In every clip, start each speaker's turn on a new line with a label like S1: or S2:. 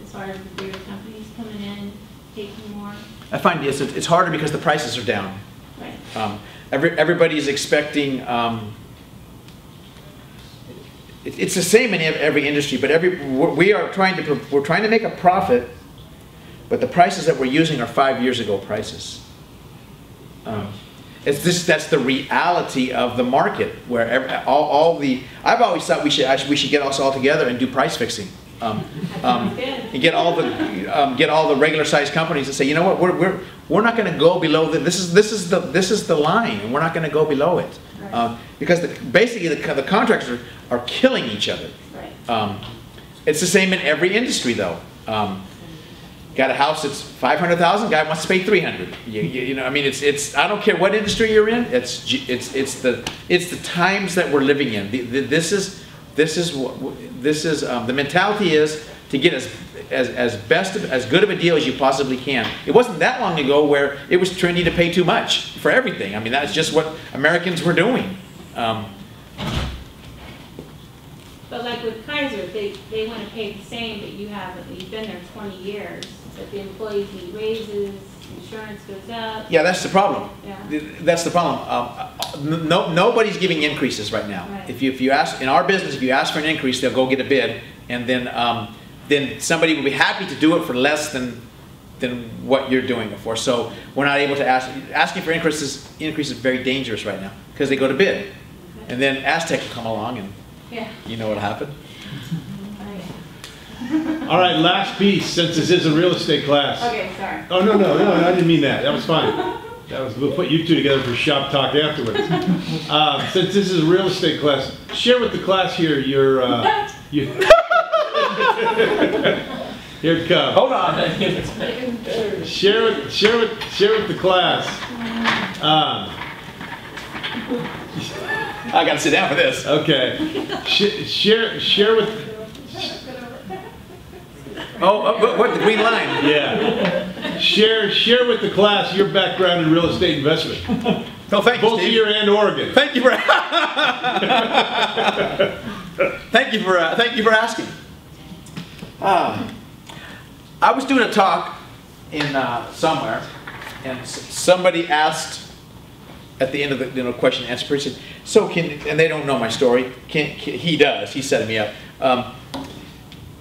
S1: as far as the bigger companies coming in, taking more?
S2: I find it's harder because the prices are down.
S1: Right.
S2: Everybody's expecting. It's the same in every industry, but we're trying to make a profit, but the prices that we're using are 5 years ago prices. That's the reality of the market, where I've always thought we should get us all together and do price fixing, and get all the regular sized companies to say, you know what, we're not going to go below this is the line, and we're not going to go below it, because basically the contractors are killing each other.
S1: Right.
S2: It's the same in every industry though. Got a house that's $500,000. Guy wants to pay $300,000. You know, I mean, it's. I don't care what industry you're in. It's the times that we're living in. This is the mentality is to get as good of a deal as you possibly can. It wasn't that long ago where it was trendy to pay too much for everything. I mean, that's just what Americans were doing.
S1: But like with Kaiser, they want to pay the same, but you've been there 20 years. But the employees need raises, insurance goes up.
S2: Yeah, that's the problem.
S1: Yeah.
S2: That's the problem. Nobody's giving increases right now.
S1: Right.
S2: If you ask in our business, if you ask for an increase, they'll go get a bid, and then somebody will be happy to do it for less than what you're doing it for. So we're not able to asking for increases is very dangerous right now because they go to bid,
S1: Okay.
S2: and then Aztec will come along and you know what happened.
S3: All right, last piece, since this is a real estate class.
S1: Okay, sorry.
S3: Oh, no, I didn't mean that. That was fine. We'll put you two together for shop talk afterwards. Since this is a real estate class, share with the class here your... here it comes.
S2: Hold on.
S3: Share with the class.
S2: I got to sit down for this.
S3: Okay. Share with...
S2: what, the green line?
S3: Yeah. Share with the class your background in real estate investment.
S2: Oh, thank you,
S3: both
S2: Steve.
S3: here and Oregon.
S2: Thank you for thank you for asking. I was doing a talk in somewhere, and somebody asked at the end of the question and answer period, said, "So and they don't know my story. He does. He set me up."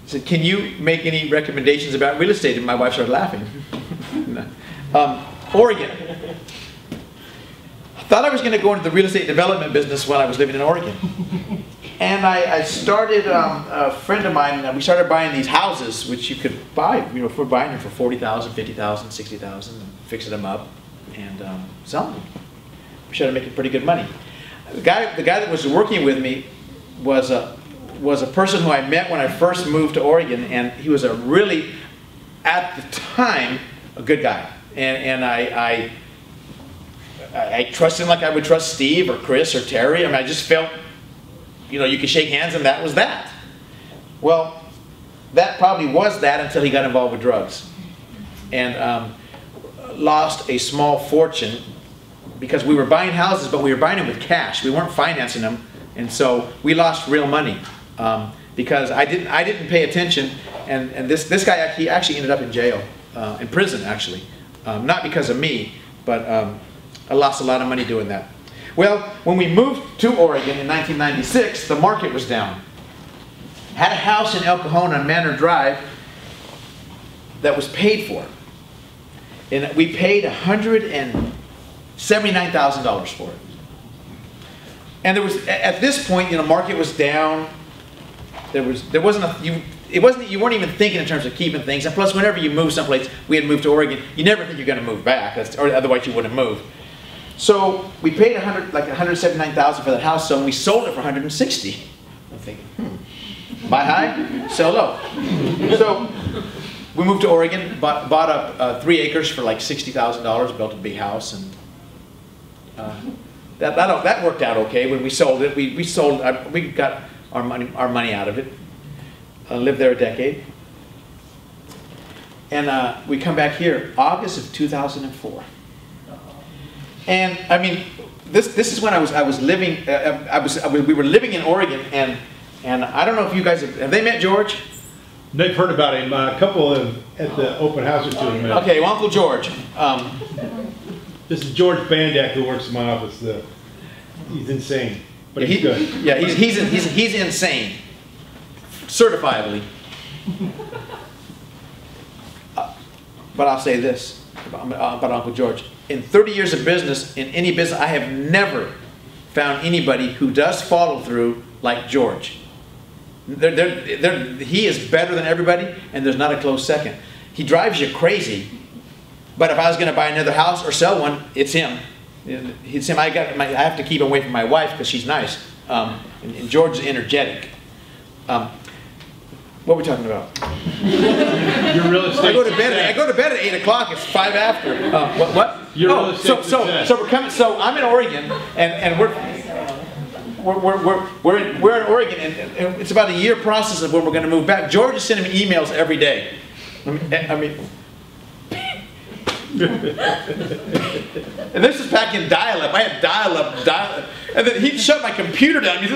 S2: Said, "Can you make any recommendations about real estate?" And my wife started laughing. Oregon. I thought I was going to go into the real estate development business when I was living in Oregon. And I started, a friend of mine, we started buying these houses, which you could buy, you know, if we're buying them for $40,000, $50,000, $60,000, and fixing them up and selling them. We started making pretty good money. The guy that was working with me was a person who I met when I first moved to Oregon, and he was a really, at the time, a good guy. And I trusted him like I would trust Steve or Chris or Terry. I mean, I just felt, you know, you could shake hands and that was that. Well, that probably was that until he got involved with drugs. And lost a small fortune because we were buying houses, but we were buying them with cash. We weren't financing them. And so we lost real money because I didn't pay attention. And this guy, he actually ended up in jail, in prison actually. Not because of me, but I lost a lot of money doing that. Well, when we moved to Oregon in 1996, the market was down. Had a house in El Cajon on Manor Drive that was paid for. And we paid $179,000 for it. And there was, at this point, you know, market was down. You weren't even thinking in terms of keeping things. And plus, whenever you move someplace, we had moved to Oregon, you never think you're going to move back, or otherwise you wouldn't move. So we paid $179,000 for that house, so we sold it for $160,000. I'm thinking, buy high, sell low. So we moved to Oregon, bought up 3 acres for like $60,000, built a big house, and that worked out okay. When we sold it, we got our money out of it. Lived there a decade, and we come back here August of 2004. And I mean, this is when I was living. We were living in Oregon, and I don't know if you guys have they met George?
S3: They've heard about him. A couple of at the open house or two. Have met.
S2: Okay, well, Uncle George.
S3: This is George Bandak who works in my office. He's insane, but he's good.
S2: Yeah, he's insane, certifiably. But I'll say this about Uncle George. In 30 years of business, in any business, I have never found anybody who does follow through like George. He is better than everybody, and there's not a close second. He drives you crazy, but if I was going to buy another house or sell one, it's him. It's him. I have to keep away from my wife because she's nice, and George is energetic. What are we talking about?
S3: Your real estate.
S2: I go to bed at 8 o'clock. It's 5 after. What?
S3: Your real estate
S2: so we're coming. So I'm in Oregon, and we're in Oregon, and it's about a year process of when we're going to move back. George is sending me emails every day. I mean and this is back in dial-up. I had dial-up, and then he'd shut my computer down. I mean,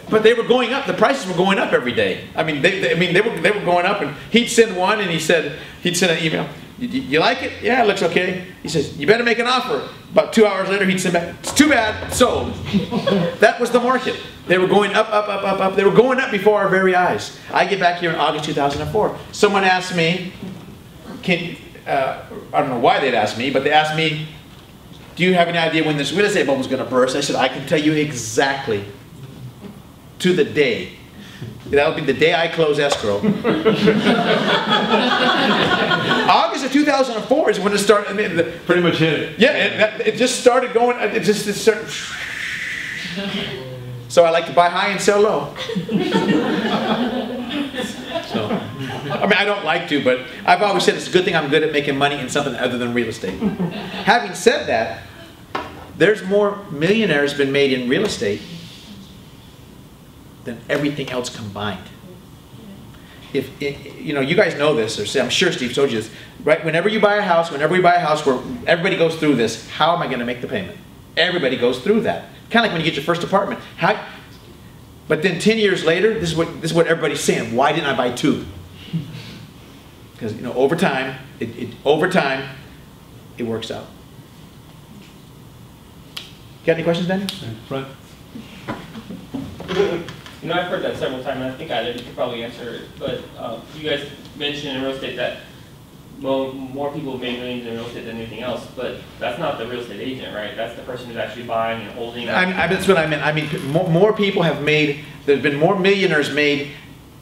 S2: but they were going up. The prices were going up every day. I mean, they were going up, and he'd send one, and he'd send an email. You like it? Yeah, it looks okay. He says, you better make an offer. About 2 hours later, he'd send back, it's too bad, sold. That was the market. They were going up, up, up, up, up. They were going up before our very eyes. I get back here in August 2004. Someone asked me, I don't know why they'd ask me, but they asked me, do you have any idea when this real estate bubble is going to burst? I said, I can tell you exactly, to the day. That'll be the day I close escrow. August of 2004 is when it started.
S3: Pretty much hit it.
S2: Yeah, it just started going. It started. So I like to buy high and sell low. So, I mean, I don't like to, but I've always said it's a good thing I'm good at making money in something other than real estate. Having said that, there's more millionaires been made in real estate than everything else combined. You know, you guys know this, or I'm sure Steve told you this, right? Whenever we buy a house where everybody goes through this, how am I going to make the payment? Everybody goes through that. Kind of like when you get your first apartment. But then 10 years later, this is what everybody's saying. Why didn't I buy two? Because over time, it works out. Got any questions, Daniel?
S3: Front.
S4: I've heard that several times, and I think you could probably answer it. But you guys mentioned in real estate that more people have made millions in real estate than anything else, but that's not the real estate agent, right? That's the person who's actually buying and holding.
S2: That's what I meant. I mean, more people have made, there's been more millionaires made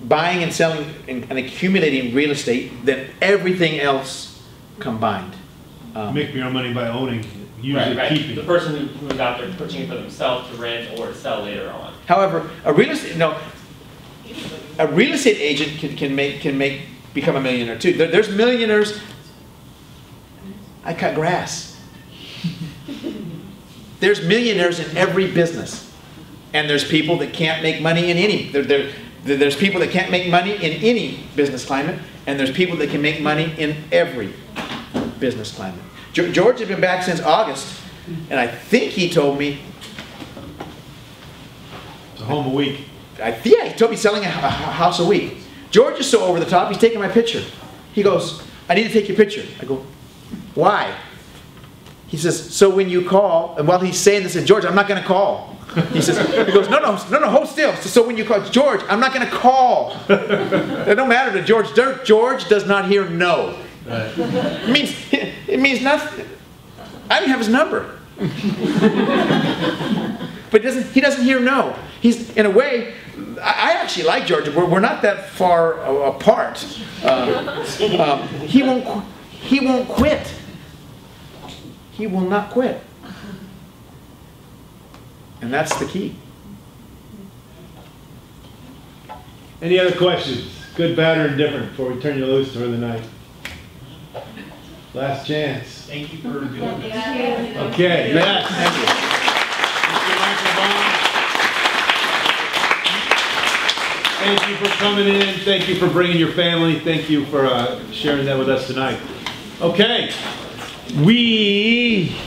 S2: buying and selling and accumulating real estate than everything else combined.
S3: Make your own money by owning, usually
S4: right.
S3: keeping.
S4: The person who's out there pushing it for themselves to rent or to sell later on.
S2: However, a real estate agent can become a millionaire too. There's millionaires. I cut grass. There's millionaires in every business, and there's people that can't make money in any. There's people that can't make money in any business climate, and there's people that can make money in every business climate. George has been back since August, and I think he told me.
S3: It's a home a week.
S2: Yeah, he told me selling a house a week. George is so over the top, he's taking my picture. He goes, I need to take your picture. I go, why? He says, so when you call, and while he's saying this, and George, I'm not going to call. He goes, no, hold still. So when you call, George, I'm not going to call. It don't matter to George. George does not hear no.
S3: Right.
S2: It means nothing. I didn't have his number. But he doesn't hear no. He's, in a way, I actually like George. We're not that far apart. He won't quit. He will not quit. And that's the key.
S3: Any other questions? Good, bad, or indifferent before we turn you loose for the night? Last chance.
S4: Thank you for doing this.
S3: Okay, yes.
S2: Thank you.
S3: Thank you for coming in. Thank you for bringing your family. Thank you for sharing that with us tonight. Okay. We